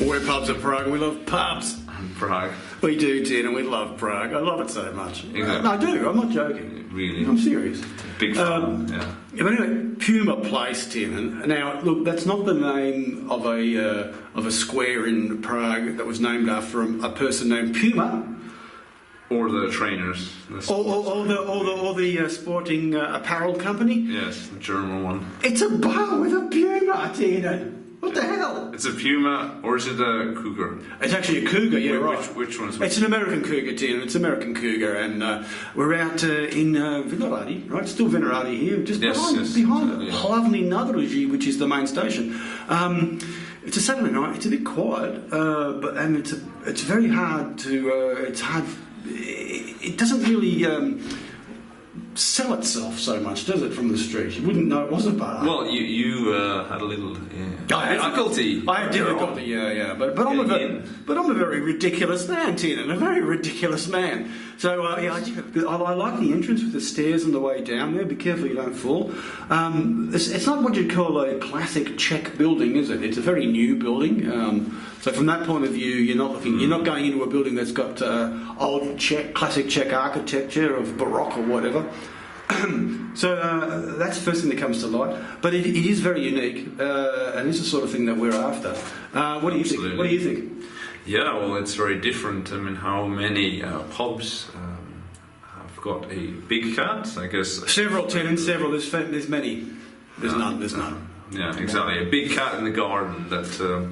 We're pubs at Prague. We love pubs. Prague. We do, Ted, and we love Prague. I love it so much. Exactly. I do. I'm not joking. Really? I'm serious. Big fan. Yeah. But anyway, Puma Place, Tim. Now, look, that's not the name of a square in Prague that was named after a person named Puma. Or the trainers. Or the sporting apparel company. Yes, the German one. It's a bar with a Puma, Tina. What the hell? It's a Puma, or is it a Cougar? It's actually a Cougar, yeah, right. Which one is it? It's an American Cougar, Tina. It's an American Cougar, and we're out in Vinaradi, right? Still Vinaradi here, just behind Hlavni Nadružje, which is the main station. It's a Saturday night. It's a bit quiet, but it's very hard to. It doesn't really sell itself so much, does it, from the street? You wouldn't know it was a bar. Well, you had a little difficulty. I had difficulty, yeah. But I'm a very ridiculous man, Tina, a very ridiculous man. So, I like the entrance with the stairs on the way down there. Be careful you don't fall. It's not what you'd call a classic Czech building, is it? It's a very new building. So from that point of view, you're not going into a building that's got old classic Czech architecture of Baroque or whatever. So that's the first thing that comes to light. But it is very unique, and it's the sort of thing that we're after. What do you think? What do you think? Yeah, well, it's very different. I mean, how many pubs have got a big cat? I guess several tenants. Several. There's many. There's none. There's none. Yeah, exactly. A big cat in the garden that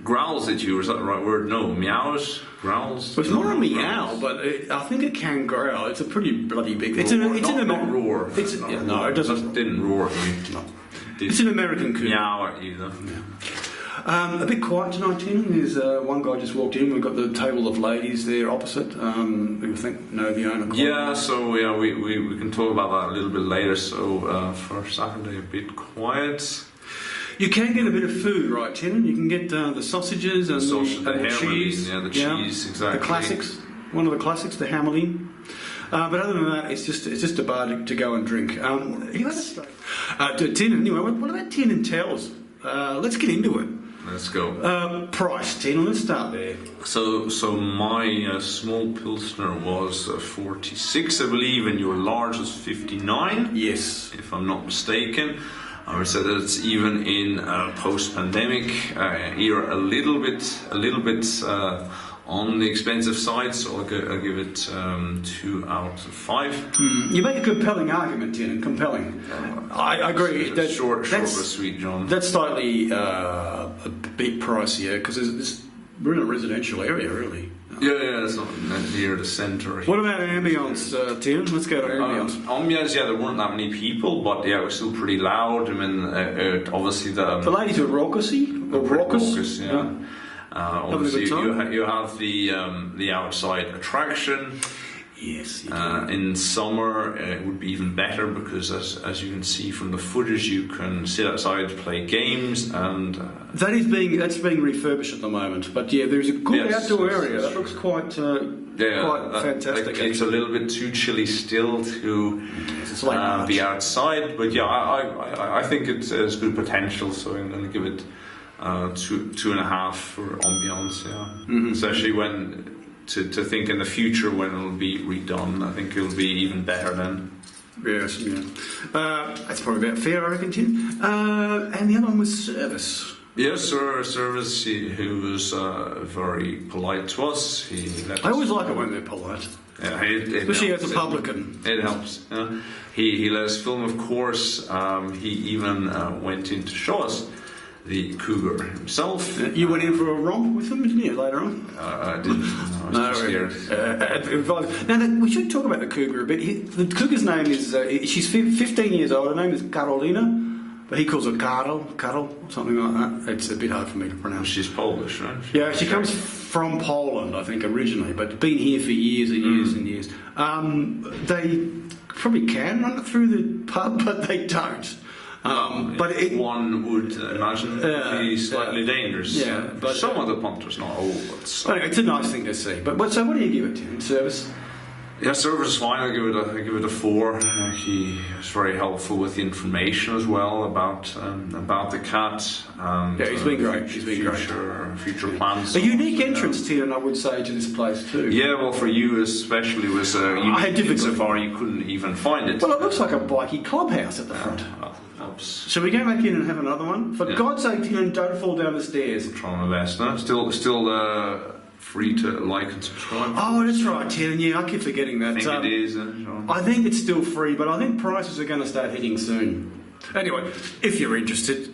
growls at you. Is that the right word? No, meows, growls. Well, it's not a meow, but I think it can growl. It's a pretty bloody big. It's not roar. No, it doesn't. It didn't roar at you. No. It's an American Cougar. Meow at you, though. Yeah. A bit quiet tonight, Tim. There's one guy just walked in. We've got the table of ladies there opposite. Who I think know the owner. Yeah, so yeah, we can talk about that a little bit later. So for Saturday, a bit quiet. You can get a bit of food, right, Tim? You can get the sausages and the cheese. Yeah, the cheese, exactly. The classics. One of the classics, the Hamelin. But other than that, it's just a bar to go and drink. Tin, anyway, what about tin and tails? Let's get into it. Let's go. Price, Tin, let's start there. So my small Pilsner was 46, I believe, and your large was 59. Yes. If I'm not mistaken. I would say that it's even in post-pandemic era a little bit on the expensive side, so I'll give it 2 out of 5. You make a compelling argument, Tin, and compelling. I agree. That's short but sweet, John. That's slightly a bit pricier because we're in a residential area, really. Yeah, it's not near the centre. What about Ambience, Tim? Let's go to Ambience. Ambience, yeah, there weren't that many people, but yeah, it was still pretty loud. I mean, obviously the ladies were raucousy. Raucous, yeah. Obviously, you have the outside attraction. Yes. In summer, it would be even better because, as you can see from the footage, you can sit outside, play games, and that's being refurbished at the moment. But yeah, there's a good outdoor area that looks quite fantastic. It's a little bit too chilly still to be outside, but yeah, I think it has good potential. So I'm going to give it 2.5 for Ambience. Yeah, especially when. To think in the future when it'll be redone, I think it'll be even better then. Yes, yeah. That's probably about fair, I reckon, Tim. And the other one was Service. Yes, Service, who was very polite to us. I always like it when they're polite. Yeah, especially as a publican. It helps. Yeah. He let us film, of course. He even went in to show us the Cougar himself. You went in for a romp with him, didn't you, later on? I didn't. I was scared. Now, we should talk about the Cougar a bit. The Cougar's name is, she's 15 years old. Her name is Karolina, but he calls her Karol, something like that. It's a bit hard for me to pronounce. She's Polish, right? Yeah, she comes from Poland, I think, originally, but been here for years and years and years. They probably can run it through the pub, but they don't. But one would imagine be slightly dangerous. Yeah, but some of the punters, not all. It's a nice thing to see. But so, what do you give it to in Service? Yeah, service is fine. I give it a 4. He was very helpful with the information as well about the cat. And, yeah, he's been great. He's been future plans. A unique entrance, Tiernan, I would say, to this place too. Yeah, well, for you especially was unique insofar you couldn't even find it. Well, it looks like a bikie clubhouse at the front. Shall we go back in and have another one? For God's sake, Tiernan, don't fall down the stairs. I'm trying my best. No? Still. Free to like and subscribe. Oh, that's right, Tiernan. Yeah, I keep forgetting that. I think it is. I think it's still free, but I think prices are going to start hitting soon. Anyway, if you're interested,